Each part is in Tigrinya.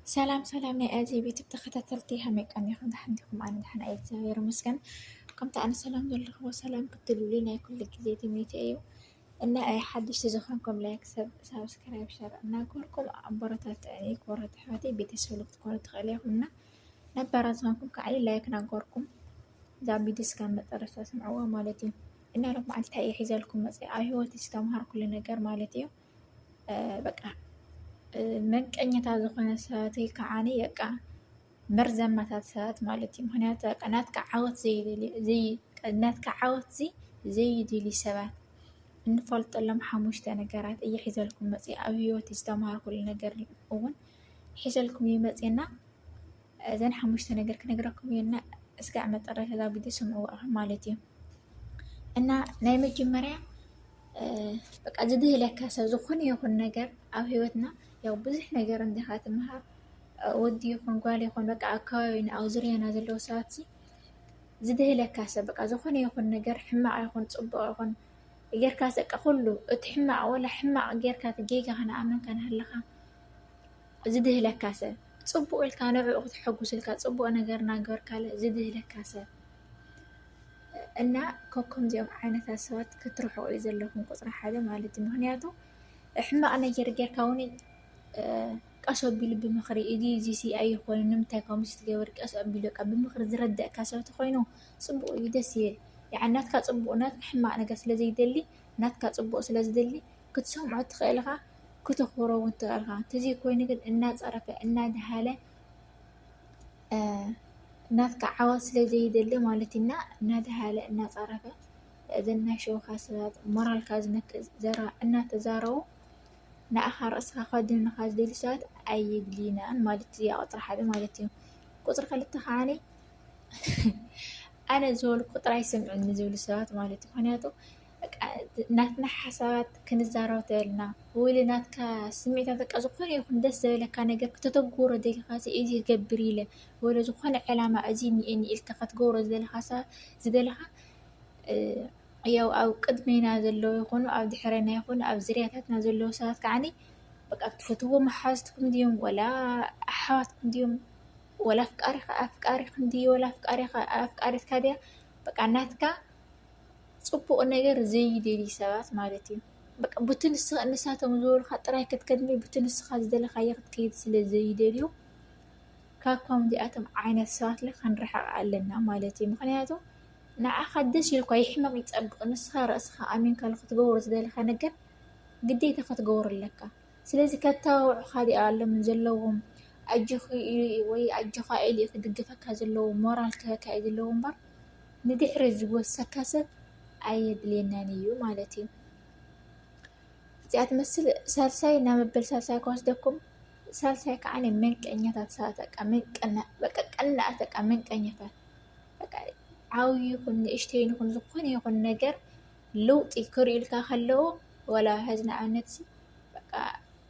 سلام سلام يا أجي بيتي بتختتلتيها ميكان يخون دحنتكم أنا دحن أي تساوير مسكن قمت أنا سلام دول هو سلام كنت لولينا كل جديد ميتي أيو إن أي حد يشتزخنكم لايك سبسكرايب شير أنا أقولكم عبرتات يعني كورة حياتي بيتي سولك كورة خليهن نبرز ماكم كعلي لايك ناقوركم ذا بيدس كان مترسا سمعوها مالتي إن رب عندي تأي حزالكم مسي أي هو تستمهر كل نجار مالتي بقى منقኘታ ዝኾነ ሰባት ወይ ከዓኒ በቃ መርዘማታት ሰባት ማለት እዩ። ምክንያቱ በቃ ናትካ ዓወት ዘይድልዩ ሰባት እንፈልጠሎም 5 ነገራት እየ ሒዘልኩም መፅአ ኣብ ሂወት ዝተምሃርኩሉ ነገር እውን ሒዘልኩም እዩ መፅና እዘን 5 ነገር ክነግረኩም እየና እስካዕ መጨረሻ እዛ ቪድዮ ስምዕዋ ማለት እዩ። እና ናይ መጀመርያ በቃ ዝድህለካ ሰብ ዝኾነ ይኹን ነገር ኣብ ሂወትና ያው ብዙሕ ነገር እንዲኻ ትምሃር ወዲ ይኹን ጓል ይኹን በቃ ኣከባቢና ኣብ ዙርያና ዘለዉ ሰባት ዝድህለካ ሰብ በቃ ዝኾነ ይኹን ነገር ሕማቕ ይኹን ፅቡቕ ይኹን ጌርካ በቃ ኩሉ እቲ ሕማቕ ወላ ሕማቕ ጌርካ ጌጋ ክንኣመንካ ንሃለኻ ዝድህለካ ሰብ ፅቡቕ ኢልካ ንዕኡ ክትሐጉስ ኢልካ ፅቡቕ ነገር ናገርካለ ዝድህለካ ሰብ እና ከከም ዚኦም ዓይነታት ሰባት ክትርሕቑ እዩ ዘለኩም ቁፅሪ ሓደ ማለት እዩ። ምክንያቱ ሕማቕ ነገር ጌርካ እውን ቀስ ኣቢሉ ብምኽሪ እዚ ሲ ኣይኮነን ንምንታይ ከምዚ ትገብር ቀስ ኣቢሉ በቃ ብምኽሪ ዝረድአካ ሰብ ተኮይኑ ፅቡቕ እዩ ደስ ይብል። ያዕ ናትካ ፅቡቕ ናትካ ሕማቕ ነገር ስለዘይደሊ ናትካ ፅቡቕ ስለዝደሊ ክትሰምዖ ትኽእል ኢኻ ክተኽብሮ እውን ትኽእል ኢኻ። ተዘይ ኮይኑ ግን እናፀረፈ እናድሃለ ናትካ ዓወት ስለዘይደሊ ማለት ኢና እናድሃለ እናፀረፈ እዘን ናይ ሸውካ ሰባት ሞራልካ ዝነክእ ዘረባ እናተዛረቡ ንኣኻ ርእስኻ ከድንኻ ዝደልዩ ሰባት ኣየድልዩናን ማለት እዩ። ቁፅሪ ሓደ ማለት እዩ። ቁፅሪ ክልተ ከዓኒ ኣነ ዝበልኩ ጥራይ ስምዑኒ ዝብሉ ሰባት ማለት እዩ። ምክንያቱ ናትና ሓሳባት ክንዛረብ ተበልና ወይ ናትካ ስምዒታት በቃ ዝኾነ ይኹን ደስ ዘበለካ ነገር ክትተግብሮ ደሊኻ እዚ ክገብር ኢለ ወይ ዝኾነ ዕላማ እዚ እኒአኒ ኢልካ ክትገብሮ ዝደለኻ ያው ኣብ ቅድሜና ዘለዉ ይኹኑ ኣብ ድሕረና ይኹኑ ኣብ ዝርያታትና ዘለዉ ሰባት ከዓኒ በቃ ትፈትዎም ሓዝትኩም ድዮም ወላ ኣሕዋትኩም ድዮም ወላ ኣፍቃሪኽን ድዩ ወላ ኣፍቃሪትካ ድያ በቃ ናትካ ፅቡቕ ነገር ዘይደልዩ ሰባት ማለት እዩ። በቃ ንሳቶም ዝበሉካ ጥራይ ክትከድሚ ንስኻ ዝደለኻዮ ክትከይድ ስለ ዘይደልዩ ካብ ከምዚኣቶም ዓይነት ሰባት ክንርሕቕ ኣለና ማለት እዩ። ምክንያቱ ንዓኻ ደስ ኢልካ ይሕመቕ ይፀብቕ ንስኻ ርእስኻ ኣሚንካ ክትገብሮ ዝደለኻ ነገር ግዴታ ክትገብሮ ኣለካ። ስለዚ ከተባብዑካ ዲኣሎም ዘለዎም ኣጅኹ ወይ ኣጅኻ ኢሉ ክድግፈካ ዘለዉ ሞራል ክህካ እዩ ዘለዉ እምበር ንድሕሪ ዝወሰካ ሰብ ኣየድልየናን እዩ ማለት እዩ። እዚኣ ትመስል ሳልሳይ ናብ መበል ሳልሳይ ከወስደኩም ሳልሳይ ከዓኒ መንቀኛታት ሰባት በቃ ቀናእት በቃ መንቀኛታት በቃ ዓብዪ ይኹን ንእሽተይ ይኹን ዝኾነ ይኹን ነገር ለውጢ ክሪኡ ኢልካ ከለዎ ወላ ሕዚ ንኣብነት በቃ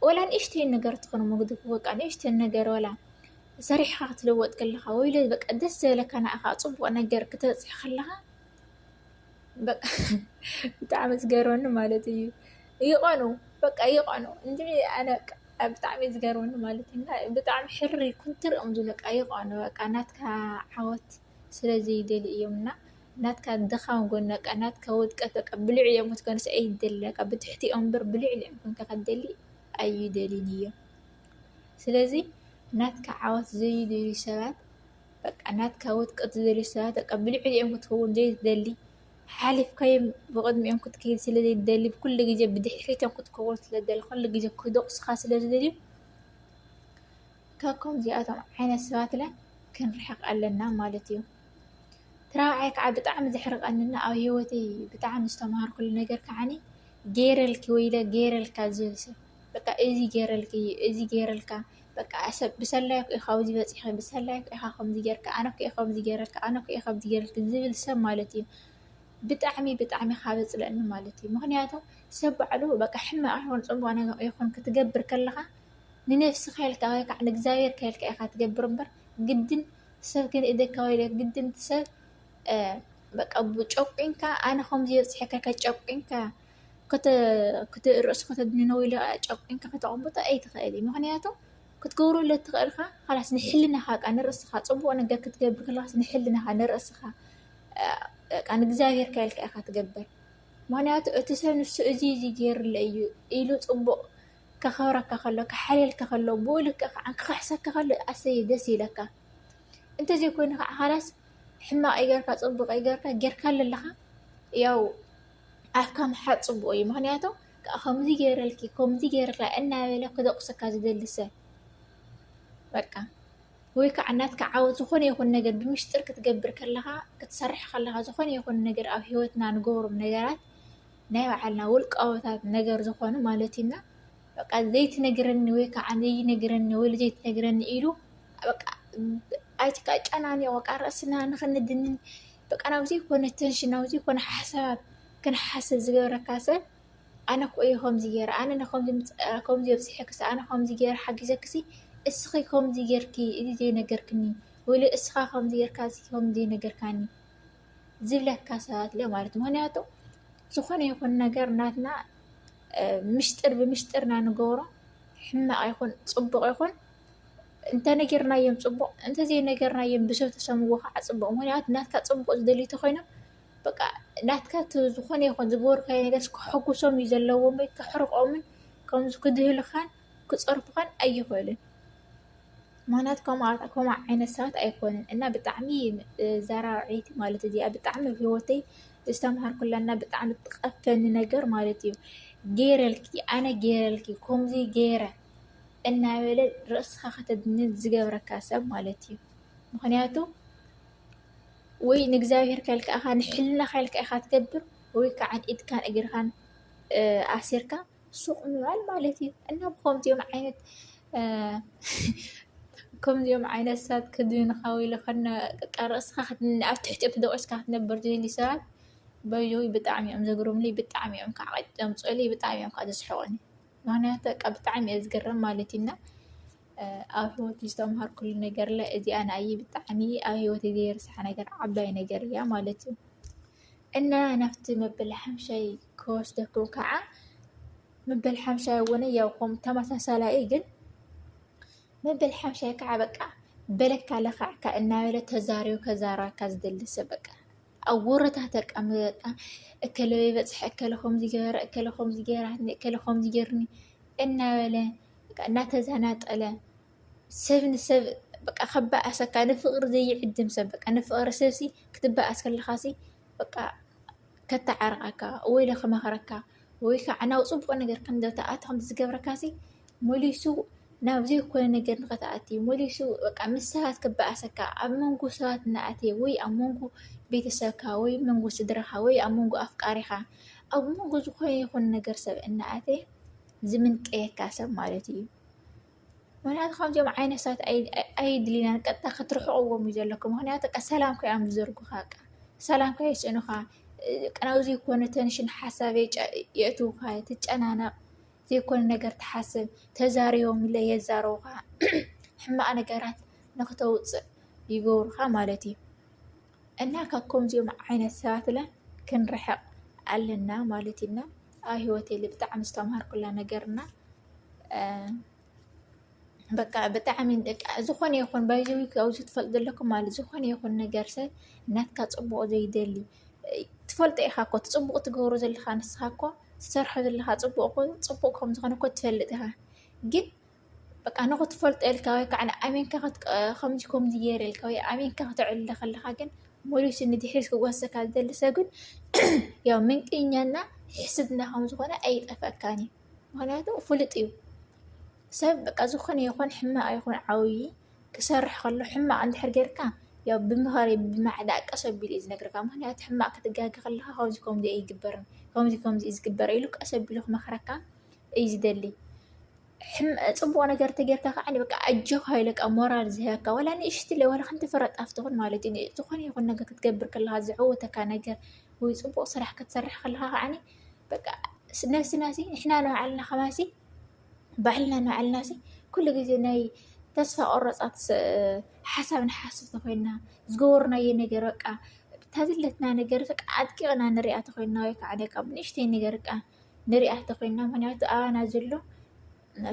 ወላ ንእሽተይ ነገር ትኾኑ መግድፉ በቃ ንእሽተይ ነገር ወላ ሰሪሕካ ክትለወጥ ከለኻ ወይ በቃ ደስ ዘበለካ ንዓኻ ፅቡቕ ነገር ክተብፅሕ ከለኻ በቃ ብጣዕሚ ዝገርመኒ ማለት እዩ። ይቆኑ በቃ ይቆኑ እንጂ ኣነ ብጣዕሚ ዝገርመኒ ማለት እዩ። ብጣዕሚ ሕሪ ኩንትርኦም ዝብሉ በቃ ይቆኑ በቃ ናትካ ዓወት ስለዘይደሊ እዮም እና ናትካ ድኻም ጎኒ በቃ ናትካ ውድቀት በቃ ብልዕ እዮም ክትኮንስ ኣይደሊ በቃ ብትሕቲኦም በር ብልዕሊኦም ኮንካ ክትደሊ ኣይደልን እዮም። ስለዚ ናትካ ዓወት ዘይደልዩ ሰባት በቃ ናትካ ውድቀት ዝደልዩ ሰባት በቃ ብልዕሊኦም ክትኸውን ዘይትደሊ ሓሊፍካዮም ብቅድሚኦም ክትከይድ ስለዘይትደሊ ኩሉ ግዜ ብድሕሪቶም ክትከውን ስለዝደሊ ኩሉ ግዜ ክደቁስካ ስለዝደልዩ ካብ ከምዚኣቶም ዓይነት ሰባት ክንርሕቕ ኣለና ማለት እዩ። ተራብዓይ ከዓ ብጣዕሚ ዘሕርቐንና ኣብ ሂወተይ ብጣዕሚ ዝተምሃርኩሉ ነገር ከዓኒ ገይረልኪ ወይለ ገይረልካ ዝብል ሰብ በቃ እዚ ገይረልኪ እዚ ገይረልካ በቃ ሰብ ብሰላይኩ ኢኻ ኣብዚ በፂሐ ብሰላይኩ ኢኻ ከምዚ ጌርካ ኣነ ኮ ከምዚ ገይረልካ ኣነ ኮ ከምዚ ገይረልካ ዝብል ሰብ ማለት እዩ ብጣዕሚ ካብ ዘፅለአኒ ማለት እዩ። ምክንያቱ ሰብ ባዕሉ በቃ ሕማቕ ይኹን ፅቡቕ ነገር ይኹን ክትገብር ከለኻ ንነፍስኻ ኢልካ ወይ ከዓ ንእግዚኣብሔርካ ኢልካ ኢኻ ትገብር እምበር ግድን ሰብ ክንእደካ ወይ ግድን ሰብ በቃ ጨቁንካ ኣነ ከምዚ የብፅሐካ ከጨቁንካ ክትርእስ ከተድንነው ኢሉ ጨቁንካ ከተቐምጦ ኣይትኽእል እዩ። ምክንያቱ ክትገብረሉ ትኽእልካ خلاص ንሕልናኻ ቃ ንርእስኻ ጽቡቕ ነገር ክትገብር ከለኻ ንሕልናኻ ንርእስኻ ቃ ንእግዚአብሔር ከልካ ኢኻ ትገብር ምክንያቱ እቲ ሰብ ንሱ እዚ ገይሩለ እዩ ኢሉ ጽቡቕ ከኸብረካ ከሎ ክሓልየልካ ከሎ ብኡ ልክዕ ከዓ ክሕሰካ ከሎ ኣሰይ ደስ ይለካ እንተዘይኮይኑ ከዓ خلاص ሕማቕ ይገርካ ጽቡቕ ይገርካ ጌርካ ኣለኻ ያው ኣፍካ ምሓጥ ጽቡቕ እዩ ምክንያቱ ከምዚ ገይረልኪ ከምዚ ገይርላ እናበለ ክደቕሰካ ዝደሊ ሰብ በቃ ወይ ከዓ ናትካ ዓወት ዝኾነ ይኹን ነገር ብምሽጥር ክትገብር ከለኻ ክትሰርሕ ከለኻ ዝኾነ ይኹን ነገር ኣብ ህይወትና ንገብሮም ነገራት ናይ ባዕልና ውልቃውታት ነገር ዝኾኑ ማለት ኢና በቃ ዘይትነግረኒ ወይ ከዓ ዘይነግረኒ ወይ ዘይትነግረኒ ኢሉ በቃ ኣይትካ ጨናንዮ በቃ ርእስና ንኽንድንን በቃ ናብዚ ኮነ ቴንሽን ናብዚ ኮነ ሓሳብ ክንሓስብ ዝገብረካ ሰብ ኣነ ኮይ ከምዚ ገይረ ኣነ ከምዚ የብፅሐክስ ኣነ ከምዚ ገይረ ሓጊዘክሲ እስኺ ከምዚ ጌርኪ እዚ ዘይነገርክኒ ወይ እስኻ ከምዚ ጌርካ ከምዚ ነገርካኒ ዝብለካ ሰባት ለ ማለት ምክንያቱ ዝኾነ ይኹን ነገር ናትና ምሽጥር ብምሽጥርና ንገብሮ ሕማቕ ይኹን ጽቡቕ ይኹን እንተ ነገርናዮም ጽቡቕ እንተ ዘይነገርናዮም ብሰብ ተሰምዎ ከዓ ጽቡቕ ምክንያቱ ናትካ ጽቡቕ ዝደልዩ ተኾይኖም በቃ ናትካ ዝኾነ ይኹን ዝገበርካዮ ነገር ክሕጉሶም እዩ ዘለዎም ወይ ክሕርቆምን ከምዚ ክድህልኻን ክፀርፉኻን ኣይኽእልን ምክንያቱ ከምኡ ዓይነት ሰባት ኣይኮንን እና ብጣዕሚ ዘራውዒት ማለት እዚኣ ብጣዕሚ ህይወተይ ዝተምሃርኩላና ብጣዕሚ ትቐፈኒ ነገር ማለት እዩ ገይረልኪ ኣነ ገይረልኪ ከምዚ ገይረ እናበለ ርእስኻ ከተድንን ዝገብረካ ሰብ ማለት እዩ ምክንያቱ ወይ ንእግዚአብሔር ከልካ ኢኻ ንሕልና ከልካ ኢኻ ትገብር ወይ ከዓ ኢድካን እግርካን ኣሲርካ ሱቕ ምባል ማለት እዩ እና ብከምዚኦም ዓይነት ከምዚኦም ዓይነት ሰባት ክድንኻ ወይ ለኸና ቃርስኻ ኣብ ትሕቲኦም ተደቂስካ ክትነብር ዝደሊ ሰባት በይጆይ ብጣዕሚ እዮም ዘግርሙለይ ብጣዕሚ እዮም ከዓ ቀጨምፅለይ ብጣዕሚ እዮም ከዓ ዘስሕቁኒ ምክንያቱ በቃ ብጣዕሚ እየ ዝገርም ማለት ኢና ኣብ ህይወተይ ዝተምሃርኩሉ ነገር ለ እዚኣ ንኣይ ብጣዕሚ ኣብ ህይወተይ ዘይርሳሕ ነገር ዓባይ ነገር እያ ማለት እዩ እና ናብቲ መበል ሓምሻይ ክወስደኩም ከዓ መበል ሓምሻይ እውን ያው ተመሳሳላይ ግን መበል ሓምሻይ ከዓ በቃ በለካ ለኻዕካ እናበለ ተዛሪው ከዛራካ ዝደሊ ሰብ በቃ ኣብ ወረታ ተቀመጠ እከለበይ በጽሕ እከለኹም ዝገበረ እከለኹም ዝገራት እከለኹም ዝገርኒ እናበለ በቃ እናተዘናጠለ ሰብ ንሰብ በቃ ከበኣሰካ ንፍቅሪ ዘይዕድም ሰብ በቃ ንፍቅሪ ሰብሲ ክትበኣስ ከለኻሲ በቃ ከተዓርቃካ ወይ ለኸመኸረካ ወይ ከዓ ናብ ጽቡቕ ነገር ከምዘተኣትኩም ዝገብረካሲ ሞሊሱ ናብ ዘይኮነ ነገር ንኸተኣቲ ሞሊሱ በቃ ምስ ሰባት ክበኣሰካ ኣብ መንጎ ሰባት እናኣተየ ወይ ኣብ መንጎ ቤተሰብካ ወይ መንጎ ስድራኻ ወይ ኣብ መንጎ ኣፍቃሪኻ ኣብ መንጎ ዝኾነ ይኹን ነገር ሰብ እናኣተየ ዝምንቀየካ ሰብ ማለት እዩ ምክንያቱ ከምዚኦም ዓይነት ሰባት ኣይድሊናን ቀጥታ ክትርሕቕዎም እዩ ዘለኩም ምክንያቱ ሰላም ከዮም ዝዘርጉኻ ሰላም ከ የስዕኑኻ ቀናው ዘይኮነ ቴንሽን ሓሳብ የእትውካ ትጨናነቕ ዘይኮነ ነገር ትሓስብ ተዛሪቦም የዛረቡኻ ሕማቕ ነገራት ንኽተውፅእ ይገብሩኻ ማለት እዩ እና ካብ ከምዚኦም ዓይነት ሰባት ለ ክንርሕቕ ኣለና ማለት ኢና ኣብ ህይወተይ ብጣዕሚ ዝተምሃርኩላ ነገርና በቃ ብጣዕሚ ዝኾነ ይኹን ባይዘዊ ኣብዚ ትፈልጥ ዘለኩም ማለት ዝኾነ ይኹን ነገር ሰብ ናትካ ጽቡቕ ዘይደሊ ትፈልጦ ኢኻ እኮ ትጽቡቕ ትገብሮ ዘለኻ ንስኻ እኮ ትሰርሖ ዘለኻ ጽቡቕ ከም ዝኾነ እኮ ትፈልጥ ኢኻ ግን በቃ ንኽትፈልጦ ኢልካ ወይ ከዓ ኣሜንካ ከምዚ ገይረ ኢልካ ወይ ኣሜንካ ክትዕልለ ከለኻ ግን ሞሊሱ ንድሕሪት ክወሰካ ዝደሊ ሰብ ግን ያው ምንቅኛና ሕስድና ከም ዝኾነ ኣይጠፈካኒ ምክንያቱ ፍሉጥ እዩ ሰብ በቃ ዝኾነ ይኹን ሕማቕ ይኹን ዓብይ ክሰርሕ ከሎ ሕማቕ እንድሕር ጌርካ ያው ብምኽሪ ብማዕዳእ ቀስ ኣቢሉ እዩ ዝነግረካ ምክንያቱ ሕማቕ ክትጋጊ ከለካ ከምዚ ኣይግበርን ከምዚ ዝግበር ኢሉ ቀስ ኣቢሉ ክመኽረካ እዩ ዝደሊ ጽቡቕ ነገር ተጌርካ ከዓ በቃ ኣጆኻ ኢለካ ሞራል ዝህበካ ወላ ንእሽቲ ወላ ክንቲ ፍረጣፍ ትኹን ማለት እዩ ዝኾነ ይኹን ነገር ክትገብር ከለካ ዝዕወተካ ነገር ወይ ጽቡቕ ስራሕ ክትሰርሕ ከለካ ከዓኒ በቃ ነፍስናሲ ንሕና ንባዕልና ከማሲ ባዕልና ንባዕልናሲ ኩሉ ግዜ ናይ ተስፋ ቆረፃት ሓሳብ ንሓስብ ተኮይና ዝገበርናዮ ነገር በቃ ታዝለትና ነገር በቃ ኣጥቂቕና ንሪኣ ተኮይና ወይ ከዓ ካብ ንእሽተይ ነገር በቃ ንሪኣ ተኮይና ምክንያቱ ኣባና ዘሎ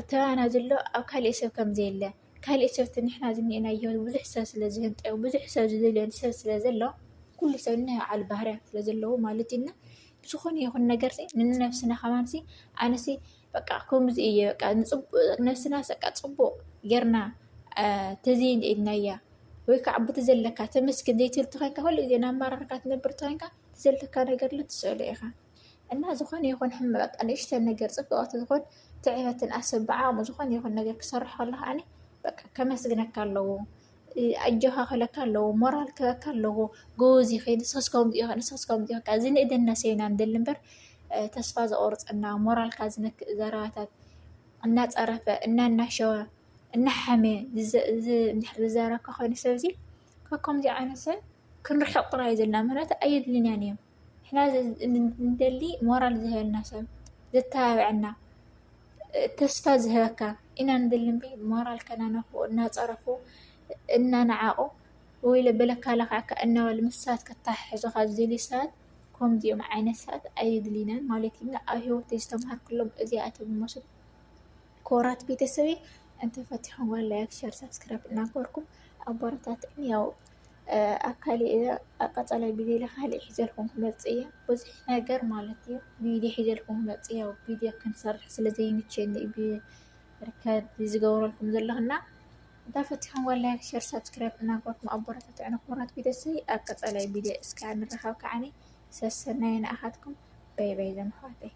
تبعنا زلو أو كالي سب كم زي الله كالي سبت نحنا زنينا يهود بزح ساس لزهن أو بزح ساس زلون ساس لزلو كل سوينا على البحر لزلو مالتنا بسخون يكون نجرسي من نفسنا خمانسي أنا سي بقى كم زي بقى نصب نفسنا سقط صبو جرنا تزين إلنا يا ويكعب تزلك تمسك ديتير تخانك هول إذا نمر ركعت نبر تخانك تزلك أنا قرلت تسأليها الناس زخون يكون حملك أنا إيش تنجر صفقات زخون تعبت أسب بعام زخون يكون نجر كسرح الله يعني بقى كما سجنك كله أجها خلك كله مرال كله جوزي خي نسخكم دي كازين إذا الناس عند اللمبر تسفاز أورز أن مرال كازنك زراتات الناس عرفة إن النشوة النحمة زارك خوني سوزي كم دي عنسة كن رح أقرأ يزلنا منات أيد لنا إحنا ندلي مورال زي الناس تتابعنا تسفاز هكا إنا ندلم بي مورال كنا نخو الناس عرفوا إنا نعاقو ويلا بلك لك كأنه المسات كتاح زخاز زي لسات كم دي معانا سات أيد لنا مالتي لا أيوه تستمر كلهم أزياء بمصر كورات بيتسوي أنت فتحوا لايك شير سبسكرايب ناكوركم أبورتات إنياو أكالي إذا أقطع بيدي لخالي حجركم ملتقية بزح ناقر مالتي بيدي حجركم ملتقية وبيدي كان صرح سلزي متشيني بي ركاد يزقور لكم ذلهنا دا فتحوا لايك شير سبسكرايب ناكوركم أبورتات عنا كورات بيتسوي أقطع بيدي إسكان الرخاو كعني سسنين أحدكم باي باي زمحواتي